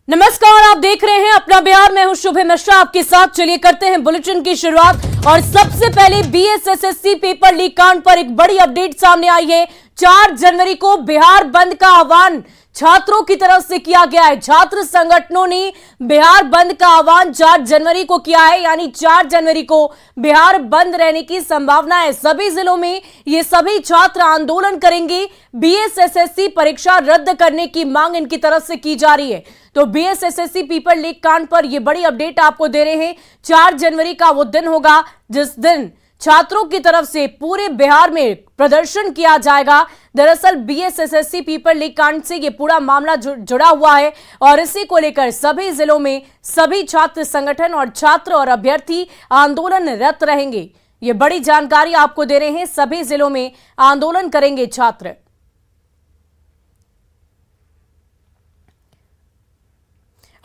नमस्कार, आप देख रहे हैं अपना बिहार। मैं हूं शुभे मिश्रा आपके साथ। चलिए करते हैं बुलेटिन की शुरुआत। और सबसे पहले बीएसएसएससी पेपर लीक कांड पर एक बड़ी अपडेट सामने आई है। 4 जनवरी को बिहार बंद का आह्वान छात्रों की तरफ से किया गया है। छात्र संगठनों ने बिहार बंद का आह्वान 4 जनवरी को किया है, यानी 4 जनवरी को बिहार बंद रहने की संभावना है। सभी जिलों में ये सभी छात्र आंदोलन करेंगे। बीएसएसएससी परीक्षा रद्द करने की मांग इनकी तरफ से की जा रही है। तो बीएसएसएससी पेपर लीक कांड पर यह बड़ी अपडेट आपको दे रहे हैं। 4 जनवरी का वो दिन होगा जिस दिन छात्रों की तरफ से पूरे बिहार में प्रदर्शन किया जाएगा। दरअसल बीएसएसएससी पेपर लीक कांड से ये पूरा मामला जुड़ा हुआ है और इसी को लेकर सभी जिलों में सभी छात्र संगठन और छात्र और अभ्यर्थी आंदोलनरत रहेंगे। ये बड़ी जानकारी आपको दे रहे हैं। सभी जिलों में आंदोलन करेंगे छात्र।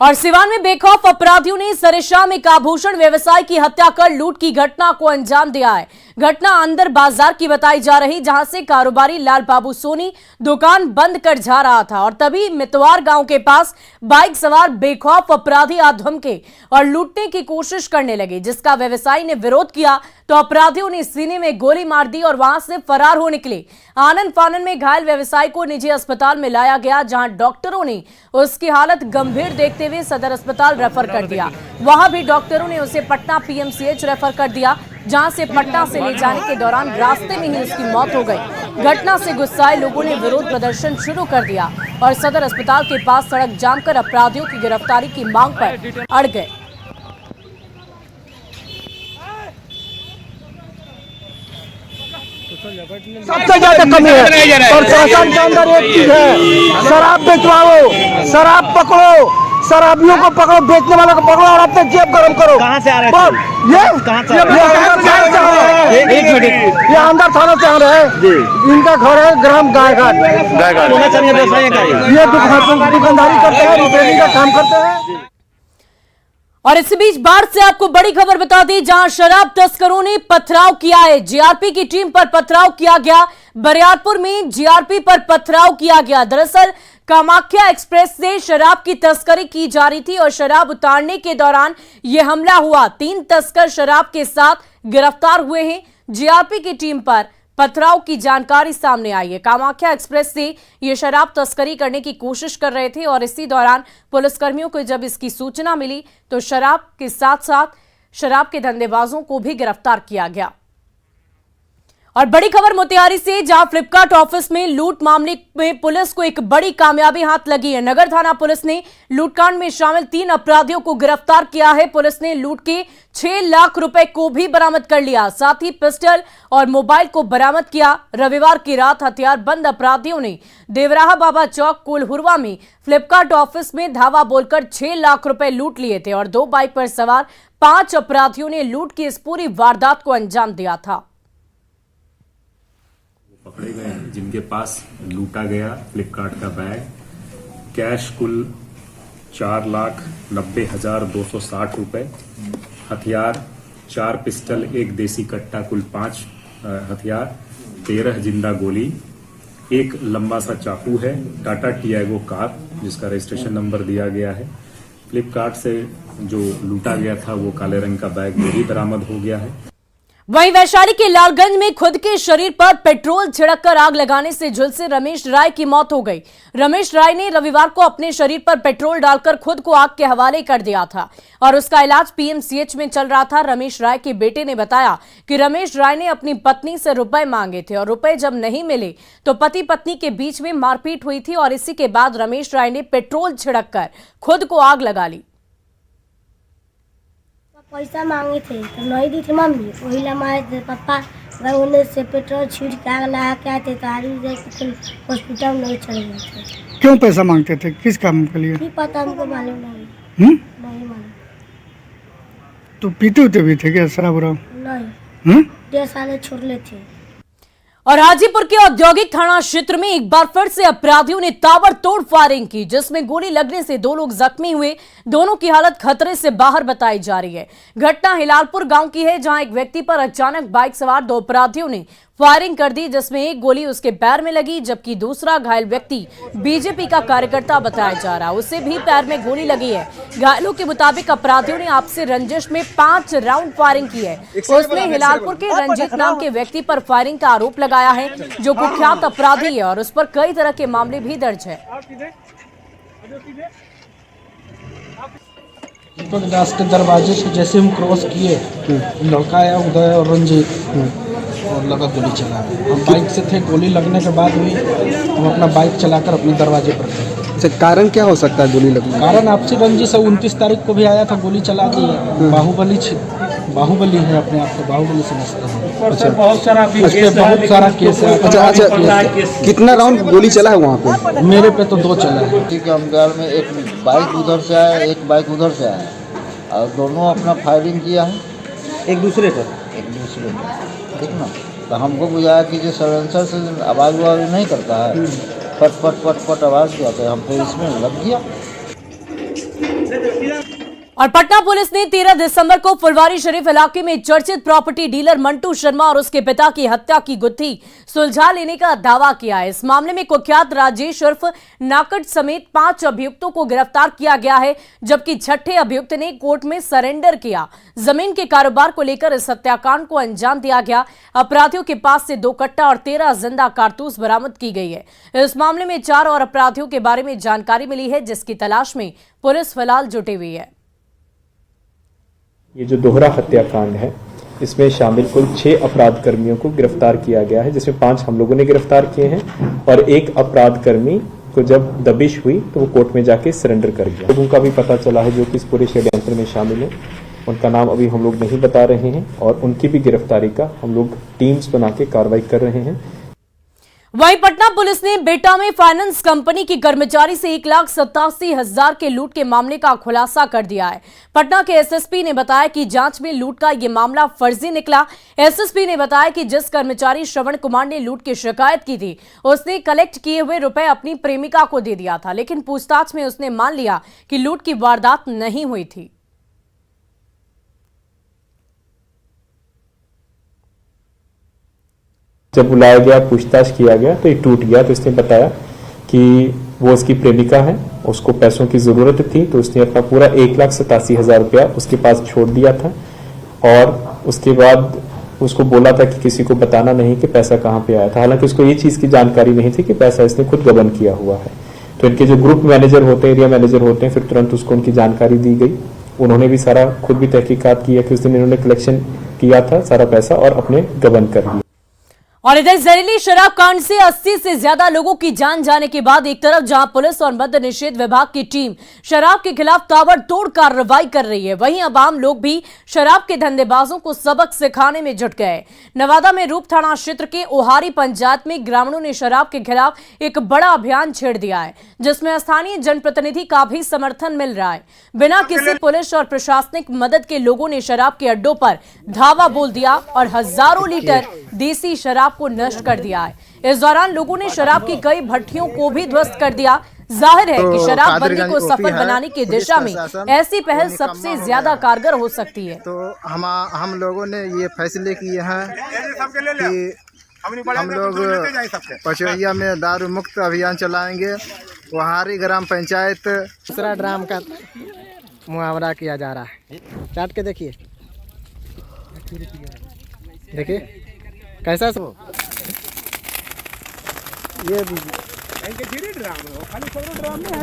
और सिवान में बेखौफ अपराधियों ने सरेशाम एक आभूषण व्यवसायी की हत्या कर लूट की घटना को अंजाम दिया है। घटना अंदर बाजार की बताई जा रही, जहां से कारोबारी लाल बाबू सोनी दुकान बंद कर जा रहा था और तभी मितवार गांव के पास बाइक सवार बेखौफ अपराधी आ धमके और लूटने की कोशिश करने लगे, जिसका व्यवसायी ने विरोध किया तो अपराधियों ने सीने में गोली मार दी और वहां से फरार हो निकले। आनन फानन में घायल व्यवसायी को निजी अस्पताल में लाया गया, जहां डॉक्टरों ने उसकी हालत गंभीर देखते हुए सदर अस्पताल रेफर कर दिया। वहां भी डॉक्टरों ने उसे पटना पीएमसीएच रेफर कर दिया, जहां से पटना से ले जाने के दौरान रास्ते में ही उसकी मौत हो गई। घटना से गुस्साए लोगों ने विरोध प्रदर्शन शुरू कर दिया और सदर अस्पताल के पास सड़क जाम कर अपराधियों की गिरफ्तारी की मांग पर अड़ गए। सबसे ज्यादा कमी है प्रशासन के अंदर एक चीज है, शराब बेचवाओ, शराब पकड़ो, शराबियों को पकड़ो, बेचने वालों को पकड़ो और अपने जेब गरम करो। कहाँ से आ रहे थे? ये कहाँ से ये अंदर थाना से आ रहे हैं। इनका घर है ग्राम गायघाट। ये दुकानदारी करते हैं, रिपेयरिंग का काम करते हैं। और इसी बीच बाढ़ से आपको बड़ी खबर बता दी, जहां शराब तस्करों ने पथराव किया है। जीआरपी की टीम पर पथराव किया गया। बरियारपुर में जीआरपी पर पथराव किया गया। दरअसल कामाख्या एक्सप्रेस से शराब की तस्करी की जा रही थी और शराब उतारने के दौरान यह हमला हुआ। 3 तस्कर शराब के साथ गिरफ्तार हुए हैं। जीआरपी की टीम पर पथराव की जानकारी सामने आई है। कामाख्या एक्सप्रेस से ये शराब तस्करी करने की कोशिश कर रहे थे और इसी दौरान पुलिसकर्मियों को जब इसकी सूचना मिली तो शराब के साथ साथ शराब के धंधेबाजों को भी गिरफ्तार किया गया। और बड़ी खबर मोतिहारी से, जहां फ्लिपकार्ट ऑफिस में लूट मामले में पुलिस को एक बड़ी कामयाबी हाथ लगी है। नगर थाना पुलिस ने लूटकांड में शामिल 3 अपराधियों को गिरफ्तार किया है। पुलिस ने लूट के 6 लाख रुपए को भी बरामद कर लिया, साथ ही पिस्टल और मोबाइल को बरामद किया। रविवार की रात हथियारबंद अपराधियों ने देवराहा बाबा चौक कोल्हुरवा में फ्लिपकार्ट ऑफिस में धावा बोलकर 6 लाख रुपए लूट लिए थे और 2 बाइक पर सवार 5 अपराधियों ने लूट की इस पूरी वारदात को अंजाम दिया था। पकड़े गए हैं जिनके पास लूटा गया फ्लिपकार्ट का बैग, कैश कुल 4,90,260 रुपए, हथियार 4 पिस्टल, 1 देसी कट्टा, कुल 5 हथियार, 13 जिंदा गोली, 1 लंबा सा चाकू है, टाटा टियागो कार जिसका रजिस्ट्रेशन नंबर दिया गया है। फ्लिपकार्ट से जो लूटा गया था वो काले रंग का बैग वो भी बरामद हो गया है। वहीं वैशाली के लालगंज में खुद के शरीर पर पेट्रोल छिड़ककर आग लगाने से झुलसे रमेश राय की मौत हो गई। रमेश राय ने रविवार को अपने शरीर पर पेट्रोल डालकर खुद को आग के हवाले कर दिया था और उसका इलाज पीएमसीएच में चल रहा था। रमेश राय के बेटे ने बताया कि रमेश राय ने अपनी पत्नी से रुपए मांगे थे और रुपए जब नहीं मिले तो पति पत्नी के बीच में मारपीट हुई थी और इसी के बाद रमेश राय ने पेट्रोल छिड़ककर खुद को आग लगा ली। पैसा मांगे थे तो नहीं दी थी मम्मी, वही लमाए थे पापा, वह उन्हें से पेट्रोल छीट के आग लगा के आए थे तो हॉस्पिटल में नहीं चले गए थे। क्यों पैसा मांगते थे, किस काम के लिए? नहीं पता, हमको मालूम नहीं। नहीं मालूम। तो पीते उते भी थे क्या शराब? नहीं, 1.5 साल छोड़ ले थे। और हाजीपुर के औद्योगिक थाना क्षेत्र में एक बार फिर से अपराधियों ने ताबड़तोड़ फायरिंग की, जिसमें गोली लगने से 2 लोग जख्मी हुए। दोनों की हालत खतरे से बाहर बताई जा रही है। घटना हिलालपुर गांव की है, जहां एक व्यक्ति पर अचानक बाइक सवार 2 अपराधियों ने फायरिंग कर दी, जिसमें एक गोली उसके पैर में लगी, जबकि दूसरा घायल व्यक्ति बीजेपी का कार्यकर्ता बताया जा रहा है, उसे भी पैर में गोली लगी है। घायलों के मुताबिक अपराधियों ने आपसे रंजिश में 5 राउंड फायरिंग की है। उसने हिलालपुर के रंजीत नाम के व्यक्ति पर फायरिंग का आरोप लगाया है, जो कुख्यात अपराधी है और उस पर कई तरह के मामले भी दर्ज है। दीपक दास के दरवाजे से जैसे हम क्रॉस किए, लड़का आया उदय और रंजीत, और लगा गोली चला। हम बाइक से थे, गोली लगने के बाद भी हम अपना बाइक चलाकर अपने दरवाजे पर थे। अच्छा, कारण क्या हो सकता है गोली लगने? कारण आपसी रंजिश से 29 तारीख को भी आया था, गोली चला दी है। बाहुबली है, अपने आप को बाहुबली समझते हैं। अच्छा, बहुत सारा केस है। अच्छा, कितना राउंड गोली चला है वहाँ पे? मेरे पे तो 2 चला है। ठीक है, हम कार में एक बाइक उधर से आया, एक बाइक उधर से आया और दोनों अपना फायरिंग किया है एक दूसरे पर। ठीक ना। तो हमको बुझाया कि जो सलेंसर से आवाज़ नहीं करता है, पट पट पट पट आवाज़ किया, तो हम फिर इसमें लग गया। और पटना पुलिस ने 13 दिसंबर को फुलवारी शरीफ इलाके में चर्चित प्रॉपर्टी डीलर मंटू शर्मा और उसके पिता की हत्या की गुत्थी सुलझा लेने का दावा किया है। इस मामले में कुख्यात राजेश उर्फ नाकट समेत 5 अभियुक्तों को गिरफ्तार किया गया है, जबकि 6ठे अभियुक्त ने कोर्ट में सरेंडर किया। जमीन के कारोबार को लेकर इस हत्याकांड को अंजाम दिया गया। अपराधियों के पास से 2 कट्टा और 13 जिंदा कारतूस बरामद की गई है। इस मामले में 4 और अपराधियों के बारे में जानकारी मिली है, जिसकी तलाश में पुलिस फिलहाल जुटी हुई है। ये जो दोहरा हत्याकांड है, इसमें शामिल कुल 6 अपराध कर्मियों को गिरफ्तार किया गया है, जिसमें 5 हम लोगों ने गिरफ्तार किए हैं और 1 अपराध कर्मी को जब दबिश हुई तो वो कोर्ट में जाके सरेंडर कर गया। लोगों का भी पता चला है जो कि इस पूरे षड्यंत्र में शामिल है। उनका नाम अभी हम लोग नहीं बता रहे हैं और उनकी भी गिरफ्तारी का हम लोग टीम्स बना के कार्रवाई कर रहे हैं। वहीं पटना पुलिस ने बेटा में फाइनेंस कंपनी की कर्मचारी से 1,87,000 के लूट के मामले का खुलासा कर दिया है। पटना के एसएसपी ने बताया कि जांच में लूट का यह मामला फर्जी निकला। एसएसपी ने बताया कि जिस कर्मचारी श्रवण कुमार ने लूट की शिकायत की थी, उसने कलेक्ट किए हुए रुपए अपनी प्रेमिका को दे दिया था, लेकिन पूछताछ में उसने मान लिया कि लूट की वारदात नहीं हुई थी। जब बुलाया गया, पूछताछ किया गया तो ये टूट गया। तो इसने बताया कि वो उसकी प्रेमिका है, उसको पैसों की ज़रूरत थी, तो उसने अपना पूरा 1,87,000 रुपया उसके पास छोड़ दिया था और उसके बाद उसको बोला था कि किसी को बताना नहीं कि पैसा कहाँ पे आया था। हालांकि उसको ये चीज़ की जानकारी नहीं थी कि पैसा इसने खुद गबन किया हुआ है। तो इनके जो ग्रुप मैनेजर होते हैं, एरिया मैनेजर होते हैं, फिर तुरंत उसको उनकी जानकारी दी गई। उन्होंने भी सारा खुद भी तहकीकात किया कि उस दिन इन्होंने कलेक्शन किया था सारा पैसा और अपने गबन कर दिया। और इधर जहरीली शराब कांड से 80 से ज्यादा लोगों की जान जाने के बाद एक तरफ जहां पुलिस और मद्य निषेध विभाग की टीम शराब के खिलाफ ताबड़तोड़ कार्रवाई कर रही है, वहीं अब आम लोग भी शराब के धंधेबाजों को सबक सिखाने में जुट गए। नवादा में रूप थाना क्षेत्र के ओहारी पंचायत में ग्रामीणों ने शराब के खिलाफ एक बड़ा अभियान छेड़ दिया है, जिसमें स्थानीय जनप्रतिनिधि का भी समर्थन मिल रहा है। बिना किसी पुलिस और प्रशासनिक मदद के लोगों ने शराब के अड्डों पर धावा बोल दिया और हजारों लीटर देसी शराब को नष्ट कर दिया है। इस दौरान लोगों ने शराब की कई भट्टियों को भी ध्वस्त कर दिया। जाहिर है कि शराबबंदी को सफल बनाने की दिशा में ऐसी पहल सबसे ज्यादा कारगर हो सकती है। तो हम लोगों ने ये फैसले किए हैं कि हम लोग पचवैया में दारू मुक्त अभियान चलाएंगे। ओहारी ग्राम पंचायत दूसरा ड्राम का मुहावरा किया जा रहा है। चाट के देखिए कैसा सो ये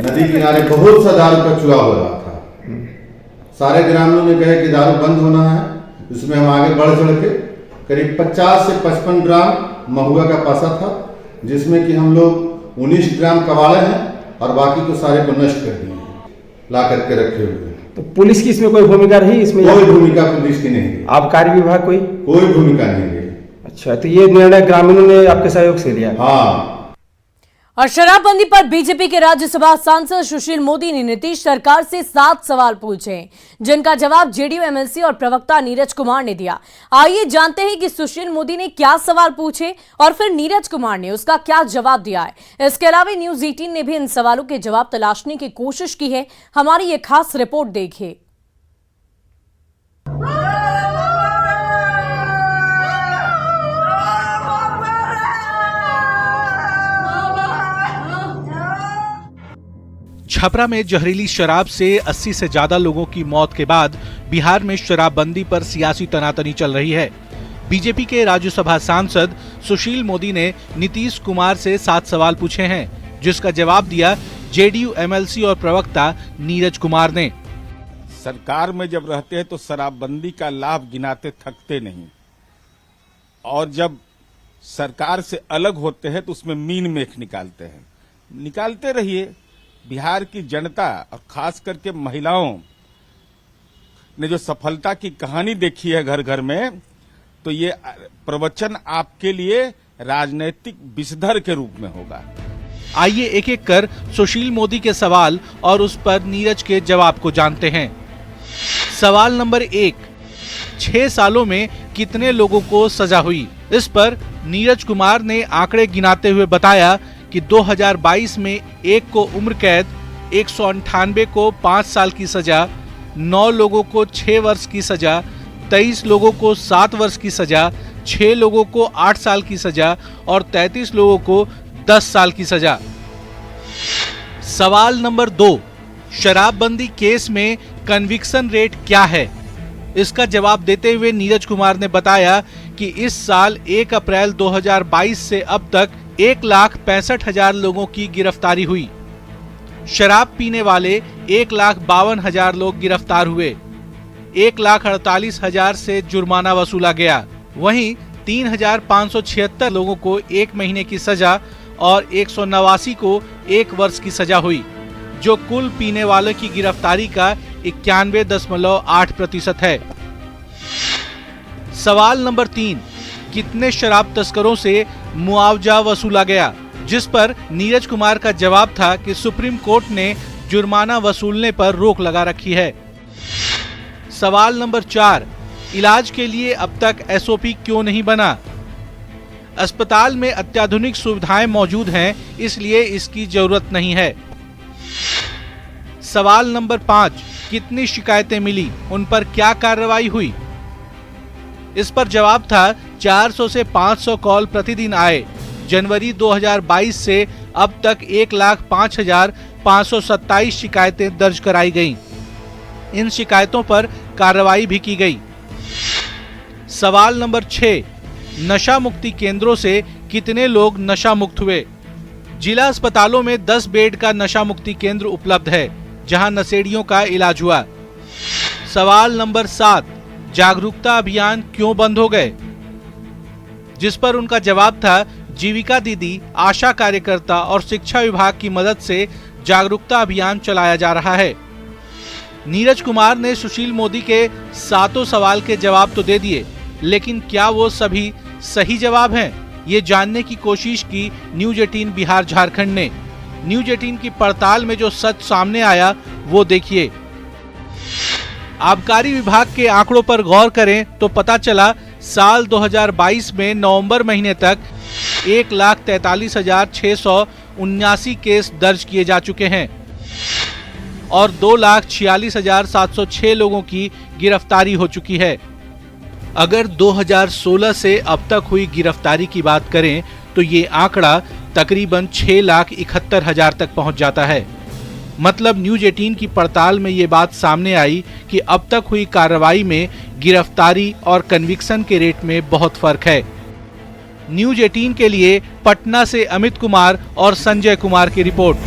नदी किनारे बहुत सा दारू का चुरा हो रहा था। सारे ग्रामीणों ने कहे कि दारू बंद होना है। इसमें हम आगे बढ़ चढ़ के करीब 50 से 55 ग्राम महुआ का पासा था, जिसमें कि हम लोग 19 ग्राम कबाड़े हैं और बाकी तो सारे को नष्ट कर दिए, ला करके रखे हुए। तो पुलिस की इसमें कोई भूमिका रही? इसमें कोई भूमिका पुलिस की नहीं। आबकारी विभाग कोई भूमिका नहीं रही। अच्छा, तो ये निर्णय ग्रामीणों ने आपके सहयोग से लिया? हाँ। और शराबबंदी पर बीजेपी के राज्यसभा सांसद सुशील मोदी ने नीतीश सरकार से 7 सवाल पूछे, जिनका जवाब जेडीयू एमएलसी और प्रवक्ता नीरज कुमार ने दिया। आइए जानते हैं कि सुशील मोदी ने क्या सवाल पूछे और फिर नीरज कुमार ने उसका क्या जवाब दिया है। इसके अलावा न्यूज 18 ने भी इन सवालों के जवाब तलाशने की कोशिश की है। हमारी ये खास रिपोर्ट देखिए। छपरा में जहरीली शराब से 80 से ज्यादा लोगों की मौत के बाद बिहार में शराबबंदी पर सियासी तनातनी चल रही है। बीजेपी के राज्यसभा सांसद सुशील मोदी ने नीतीश कुमार से 7 सवाल पूछे हैं, जिसका जवाब दिया जेडीयू एमएलसी और प्रवक्ता नीरज कुमार ने। सरकार में जब रहते हैं तो शराबबंदी का लाभ गिनाते थकते नहीं, और जब सरकार से अलग होते हैं तो उसमें मीन मेख निकालते हैं। निकालते रहिए। बिहार की जनता और खास करके महिलाओं ने जो सफलता की कहानी देखी है घर घर में, तो ये प्रवचन आपके लिए राजनीतिक विषधर के रूप में होगा। आइए एक एक कर सुशील मोदी के सवाल और उस पर नीरज के जवाब को जानते हैं। सवाल नंबर 1, 6 सालों में कितने लोगों को सजा हुई? इस पर नीरज कुमार ने आंकड़े गिनाते हुए बताया कि 2022 में 1 को उम्र कैद, 198 को 5 साल की सजा, 9 लोगों को 6 वर्ष की सजा, 23 लोगों को 7 वर्ष की सजा, 6 लोगों को 8 साल की सजा और 33 लोगों को 10 साल की सजा। सवाल नंबर 2, शराबबंदी केस में कन्विक्शन रेट क्या है? इसका जवाब देते हुए नीरज कुमार ने बताया कि इस साल 1 अप्रैल 2022 से अब तक 1,65,000 लोगों की गिरफ्तारी हुई। शराब पीने वाले 1,52,000 लोग गिरफ्तार हुए। 1,48,000 से जुर्माना वसूला गया। वहीं 3,576 लोगों को 1 महीने की सजा और 189 को 1 वर्ष की सजा हुई, जो कुल पीने वालों की गिरफ्तारी का 91.8% है। सवाल नंबर 3, कितने शराब तस्करों से मुआवजा वसूला गया? जिस पर नीरज कुमार का जवाब था कि सुप्रीम कोर्ट ने जुर्माना वसूलने पर रोक लगा रखी है। सवाल नंबर 4, इलाज के लिए अब तक एसओपी क्यों नहीं बना? अस्पताल में अत्याधुनिक सुविधाएं मौजूद हैं, इसलिए इसकी जरूरत नहीं है। सवाल नंबर 5, कितनी शिकायतें मिली, उन पर क्या कार्रवाई हुई? इस पर जवाब था 400 से 500 कॉल प्रतिदिन आए। जनवरी 2022 से अब तक 1,05,527 शिकायतें दर्ज कराई गईं। इन शिकायतों पर कार्रवाई भी की गई। सवाल नंबर 6, नशा मुक्ति केंद्रों से कितने लोग नशा मुक्त हुए? जिला अस्पतालों में 10 बेड का नशा मुक्ति केंद्र उपलब्ध है, जहां नशेड़ियों का इलाज हुआ। सवाल नंबर 7, जागरूकता अभियान क्यों बंद हो गए? जिस पर उनका जवाब था, जीविका दीदी, आशा कार्यकर्ता और शिक्षा विभाग की मदद से जागरूकता अभियान चलाया जा रहा है। नीरज कुमार ने सुशील मोदी के 7 सवाल के जवाब तो दे दिए, लेकिन क्या वो सभी सही जवाब हैं? ये जानने की कोशिश की न्यूज 18 बिहार झारखंड ने। न्यूज 18 की पड़ताल में जो सच सामने आया वो देखिए। आबकारी विभाग के आंकड़ों पर गौर करें तो पता चला साल 2022 में नवंबर महीने तक 1,43,679 केस दर्ज किए जा चुके हैं और 2,46,706 लोगों की गिरफ्तारी हो चुकी है। अगर 2016 से अब तक हुई गिरफ्तारी की बात करें तो ये आंकड़ा तकरीबन 6,71,000 तक पहुंच जाता है। मतलब न्यूज 18 की पड़ताल में ये बात सामने आई कि अब तक हुई कार्रवाई में गिरफ्तारी और कन्विक्शन के रेट में बहुत फर्क है। न्यूज 18 के लिए पटना से अमित कुमार और संजय कुमार की रिपोर्ट।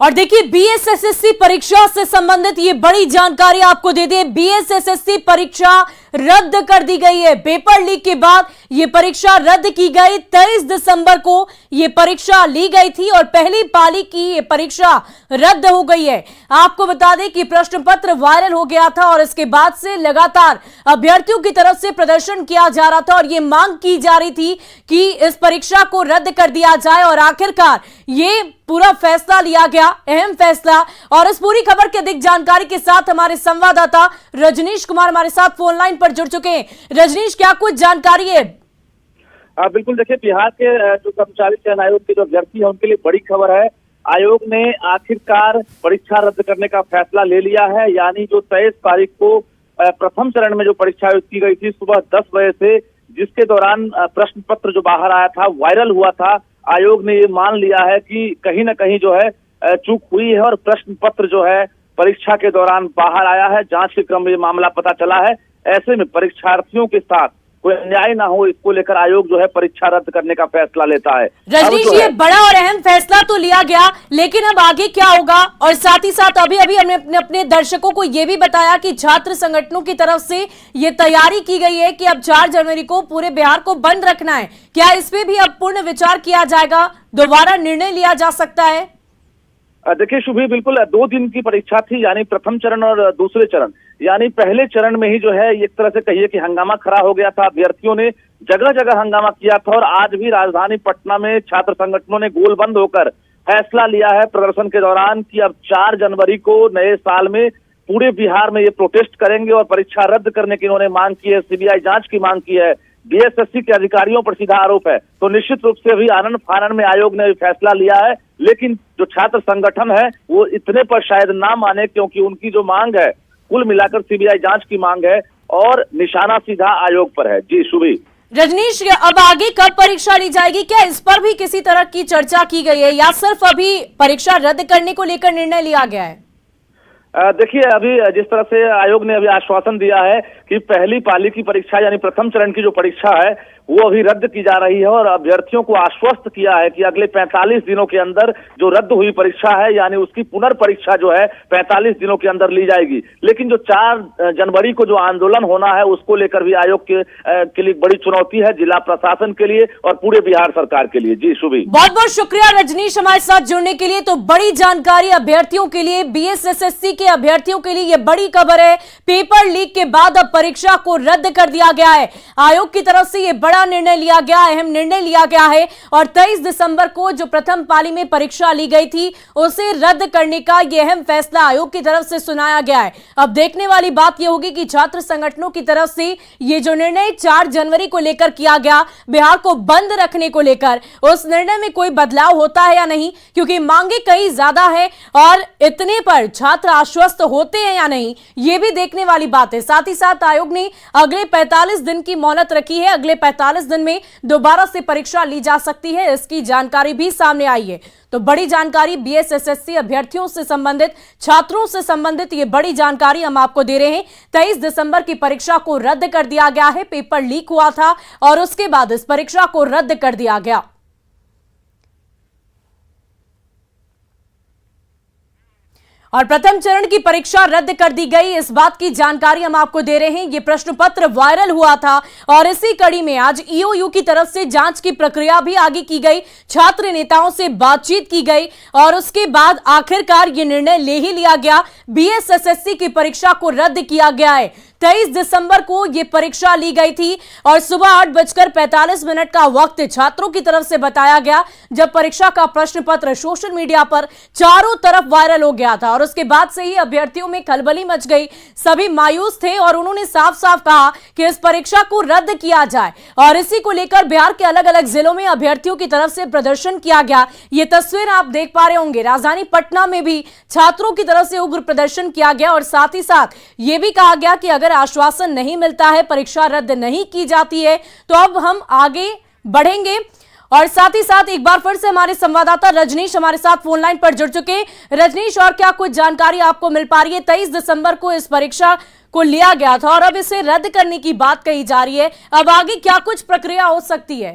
और देखिए, बीएसएसएससी परीक्षा से संबंधित ये बड़ी जानकारी आपको दे दें। बीएसएसएससी परीक्षा रद्द कर दी गई है। पेपर लीक के बाद ये परीक्षा रद्द की गई। 23 दिसंबर को ये परीक्षा ली गई थी और पहली पाली की ये परीक्षा रद्द हो गई है। आपको बता दें कि प्रश्न पत्र वायरल हो गया था और इसके बाद से लगातार अभ्यर्थियों की तरफ से प्रदर्शन किया जा रहा था और ये मांग की जा रही थी कि इस परीक्षा को रद्द कर दिया जाए और आखिरकार ये पूरा फैसला लिया गया, अहम फैसला। और इस पूरी खबर की अधिक जानकारी के साथ हमारे संवाददाता रजनीश कुमार हमारे साथ फोन लाइन पर जुड़ चुके हैं। रजनीश, क्या कुछ जानकारी है? बिल्कुल, देखिए बिहार के जो कर्मचारी चयन आयोग के जो अभ्यर्थी है उनके लिए बड़ी खबर है। आयोग ने आखिरकार परीक्षा रद्द करने का फैसला ले लिया है। यानी जो 23 तारीख को प्रथम चरण में जो परीक्षा आयोजित की गई थी सुबह 10 बजे से, जिसके दौरान प्रश्न पत्र जो बाहर आया था, वायरल हुआ था, आयोग ने ये मान लिया है कि कहीं ना कहीं जो है चूक हुई है और प्रश्न पत्र जो है परीक्षा के दौरान बाहर आया है। जांच के क्रम में ये मामला पता चला है। ऐसे में परीक्षार्थियों के साथ कोई अन्याय ना हो, इसको लेकर आयोग जो है परीक्षा रद्द करने का फैसला लेता है। रजनीश, ये बड़ा और अहम फैसला तो लिया गया, लेकिन अब आगे क्या होगा? और साथ ही साथ अभी हमने अपने दर्शकों को ये भी बताया कि छात्र संगठनों की तरफ से ये तैयारी की गई है कि अब 4 जनवरी को पूरे बिहार को बंद रखना है। क्या इस पे भी अब पूर्ण विचार किया जाएगा, दोबारा निर्णय लिया जा सकता है? देखिए शुभी, बिल्कुल 2 दिन की परीक्षा थी, यानी प्रथम चरण और दूसरे चरण। यानी पहले चरण में ही जो है एक तरह से कहिए कि हंगामा खड़ा हो गया था। अभ्यर्थियों ने जगह जगह हंगामा किया था और आज भी राजधानी पटना में छात्र संगठनों ने गोलबंद होकर फैसला लिया है प्रदर्शन के दौरान कि अब 4 जनवरी को नए साल में पूरे बिहार में ये प्रोटेस्ट करेंगे और परीक्षा रद्द करने की इन्होंने मांग की है। सीबीआई जांच की मांग की है। बीएसएससी के अधिकारियों पर सीधा आरोप है। तो निश्चित रूप से अभी आनंद फानन में आयोग ने फैसला लिया है, लेकिन जो छात्र संगठन है वो इतने पर शायद ना माने, क्योंकि उनकी जो मांग है कुल मिलाकर सीबीआई जांच की मांग है और निशाना सीधा आयोग पर है। जी शुभी। रजनीश, अब आगे कब परीक्षा ली जाएगी? क्या इस पर भी किसी तरह की चर्चा की गई है या सिर्फ अभी परीक्षा रद्द करने को लेकर निर्णय लिया गया है? देखिए, अभी जिस तरह से आयोग ने अभी आश्वासन दिया है कि पहली पाली की परीक्षा यानी प्रथम चरण की जो परीक्षा है वो अभी रद्द की जा रही है और अभ्यर्थियों को आश्वस्त किया है कि अगले 45 दिनों के अंदर जो रद्द हुई परीक्षा है यानी उसकी पुनर्परीक्षा जो है 45 दिनों के अंदर ली जाएगी। लेकिन जो 4 जनवरी को जो आंदोलन होना है उसको लेकर भी आयोग के लिए बड़ी चुनौती है, जिला प्रशासन के लिए और पूरे बिहार सरकार के लिए। जी शुभी, बहुत बहुत शुक्रिया रजनीश हमारे साथ जुड़ने के लिए। तो बड़ी जानकारी अभ्यर्थियों के लिए, बीएसएससी के अभ्यर्थियों के लिए ये बड़ी खबर है। पेपर लीक के बाद अब परीक्षा को रद्द कर दिया गया है। आयोग की तरफ से ये बड़ा निर्णय लिया गया, अहम निर्णय लिया गया है और 23 दिसंबर को जो प्रथम पाली में परीक्षा ली गई थी उसे रद्द करने का यह अहम फैसला आयोग की तरफ से सुनाया गया है। अब देखने वाली बात यह होगी कि छात्र संगठनों की तरफ से ये जो निर्णय 4 जनवरी को लेकर किया गया, बिहार को बंद रखने को लेकर, उस निर्णय में कोई बदलाव होता है या नहीं, क्योंकि मांगे कई ज्यादा है और इतने पर छात्र आश्वस्त होते हैं या नहीं, ये भी देखने वाली बात है। साथ ही साथ आयोग ने अगले 45 दिन की मोहलत रखी है। अगले 45 दिन में दोबारा से परीक्षा ली जा सकती है, इसकी जानकारी भी सामने आई है। तो बड़ी जानकारी बीएसएससी अभ्यर्थियों से संबंधित, छात्रों से संबंधित ये बड़ी जानकारी हम आपको दे रहे हैं। 23 दिसंबर की परीक्षा को रद्द कर दिया गया है। पेपर लीक हुआ था और उसके बाद इस परीक्षा को रद्द कर दिया गया। और प्रथम चरण की परीक्षा रद्द कर दी गई, इस बात की जानकारी हम आपको दे रहे हैं। ये प्रश्न पत्र वायरल हुआ था और इसी कड़ी में आज ईओयू की तरफ से जांच की प्रक्रिया भी आगे की गई, छात्र नेताओं से बातचीत की गई और उसके बाद आखिरकार ये निर्णय ले ही लिया गया। बीएसएससी की परीक्षा को रद्द किया गया है। 23 दिसंबर को यह परीक्षा ली गई थी और सुबह 8:45 का वक्त छात्रों की तरफ से बताया गया, जब परीक्षा का प्रश्न पत्र सोशल मीडिया पर चारों तरफ वायरल हो गया था और उसके बाद से ही अभ्यर्थियों में खलबली मच गई। सभी मायूस थे और उन्होंने साफ साफ कहा कि इस परीक्षा को रद्द किया जाए और इसी को लेकर बिहार के अलग अलग जिलों में अभ्यर्थियों की तरफ से प्रदर्शन किया गया। ये तस्वीर आप देख पा रहे होंगे। राजधानी पटना में भी छात्रों की तरफ से उग्र प्रदर्शन किया गया और साथ ही साथ यह भी कहा गया कि अगर आश्वासन नहीं मिलता है, परीक्षा रद्द नहीं की जाती है, तो अब हम आगे बढ़ेंगे। और साथ ही साथ एक बार फिर से हमारे संवाददाता रजनीश हमारे साथ फोन लाइन पर जुड़ चुके। रजनीश, और क्या कुछ जानकारी आपको मिल पा रही है? 23 दिसंबर को इस परीक्षा को लिया गया था और अब इसे रद्द करने की बात कही जा रही है, अब आगे क्या कुछ प्रक्रिया हो सकती है?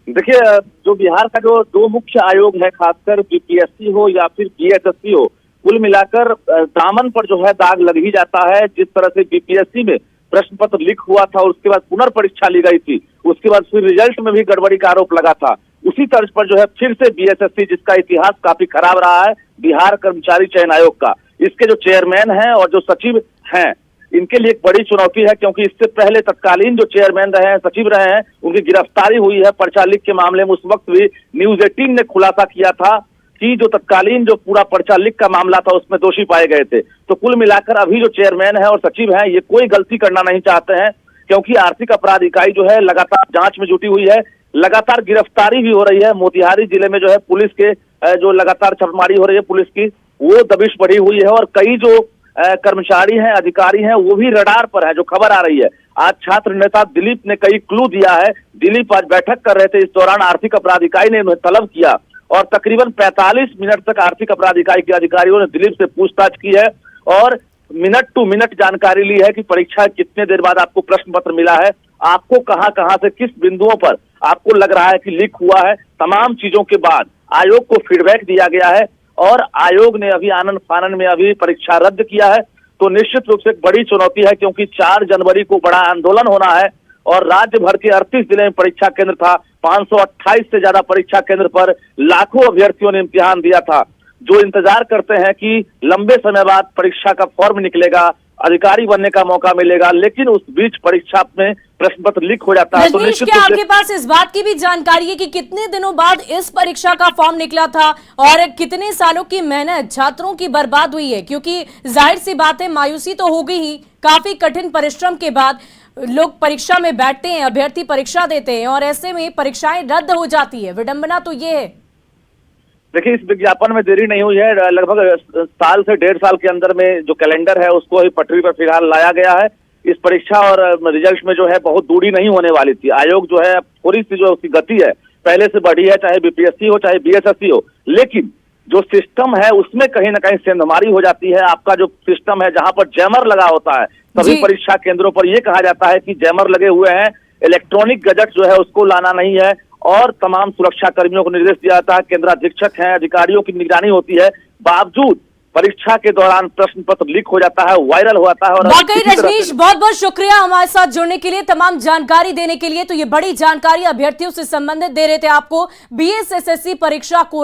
देखिए, जो बिहार का जो 2 मुख्य आयोग है, खासकर बीपीएससी हो या फिर बीएसएससी हो, कुल मिलाकर दामन पर जो है दाग लग ही जाता है। जिस तरह से बीपीएससी में प्रश्न पत्र लीक हुआ था और उसके बाद पुनर्परीक्षा ली गई थी, उसके बाद फिर रिजल्ट में भी गड़बड़ी का आरोप लगा था। उसी तर्ज पर जो है फिर से बीएसएससी, जिसका इतिहास काफी खराब रहा है, बिहार कर्मचारी चयन आयोग का, इसके जो चेयरमैन हैं और जो सचिव हैं, इनके लिए एक बड़ी चुनौती है, क्योंकि इससे पहले तत्कालीन जो चेयरमैन रहे हैं, सचिव रहे हैं, उनकी गिरफ्तारी हुई है पर्चा लीक के मामले में। उस वक्त भी न्यूज 18 ने खुलासा किया था कि जो तत्कालीन जो पूरा पर्चा लीक का मामला था उसमें दोषी पाए गए थे। तो कुल मिलाकर अभी जो चेयरमैन है और सचिव हैं, ये कोई गलती करना नहीं चाहते हैं, क्योंकि आर्थिक अपराध इकाई जो है लगातार जांच में जुटी हुई है, लगातार गिरफ्तारी भी हो रही है। मोतिहारी जिले में जो है पुलिस के जो लगातार छापेमारी हो रही है पुलिस की, वो दबिश बढ़ी हुई है और कई जो कर्मचारी हैं, अधिकारी हैं, वो भी रडार पर है, जो खबर आ रही है। आज छात्र नेता दिलीप ने कई क्लू दिया है। दिलीप आज बैठक कर रहे थे, इस दौरान आर्थिक अपराध इकाई ने उन्हें तलब किया और तकरीबन 45 मिनट तक आर्थिक अपराध इकाई के अधिकारियों ने दिलीप से पूछताछ की है और मिनट टू मिनट जानकारी ली है कि परीक्षा कितने देर बाद आपको प्रश्न पत्र मिला है, आपको कहां से किस बिंदुओं पर आपको लग रहा है कि लीक हुआ है। तमाम चीजों के बाद आयोग को फीडबैक दिया गया है और आयोग ने अभी आनन फानन में अभी परीक्षा रद्द किया है। तो निश्चित रूप से एक बड़ी चुनौती है, क्योंकि 4 जनवरी को बड़ा आंदोलन होना है और राज्य भर के 38 जिले में परीक्षा केंद्र था। 528 से ज्यादा परीक्षा केंद्र पर लाखों अभ्यर्थियों ने इम्तिहान दिया था, जो इंतजार करते हैं कि लंबे समय बाद परीक्षा का फॉर्म निकलेगा, अधिकारी बनने का मौका मिलेगा, लेकिन उस बीच परीक्षा में प्रश्न पत्र लीक हो जाता है। तो निश्चित क्या आपके पास इस बात की भी जानकारी है कि कितने दिनों बाद इस परीक्षा का फॉर्म निकला था और कितने सालों की मेहनत छात्रों की बर्बाद हुई है? क्योंकि जाहिर सी बात है, मायूसी तो होगी ही, काफी कठिन परिश्रम के बाद लोग परीक्षा में बैठते हैं, अभ्यर्थी परीक्षा देते हैं और ऐसे में परीक्षाएं रद्द हो जाती है। विडंबना तो ये है। देखिए, इस विज्ञापन में देरी नहीं हुई है। लगभग साल से 1.5 साल के अंदर में जो कैलेंडर है उसको ही पटरी पर फिलहाल लाया गया है। इस परीक्षा और रिजल्ट में जो है बहुत दूरी नहीं होने वाली थी। आयोग जो है थोड़ी सी जो उसकी गति है पहले से बढ़ी है, चाहे बीपीएससी हो चाहे बीएसएससी हो, लेकिन जो सिस्टम है उसमें कहीं ना कहीं सेंधमारी हो जाती है। आपका जो सिस्टम है जहां पर जैमर लगा होता है, सभी परीक्षा केंद्रों पर यह कहा जाता है कि जैमर लगे हुए हैं, इलेक्ट्रॉनिक गजट जो है उसको लाना नहीं है और तमाम सुरक्षा कर्मियों को निर्देश दिया जाता है, केंद्राधीक्षक हैं, अधिकारियों की निगरानी होती है, बावजूद परीक्षा के दौरान प्रश्न पत्र लीक हो जाता है, वायरल हो जाता है। और वाकई रजनीश, बहुत बहुत शुक्रिया हमारे साथ जुड़ने के लिए, तमाम जानकारी देने के लिए। तो ये बड़ी जानकारी अभ्यर्थियों से संबंधित दे रहे थे आपको, बीएसएसएससी परीक्षा को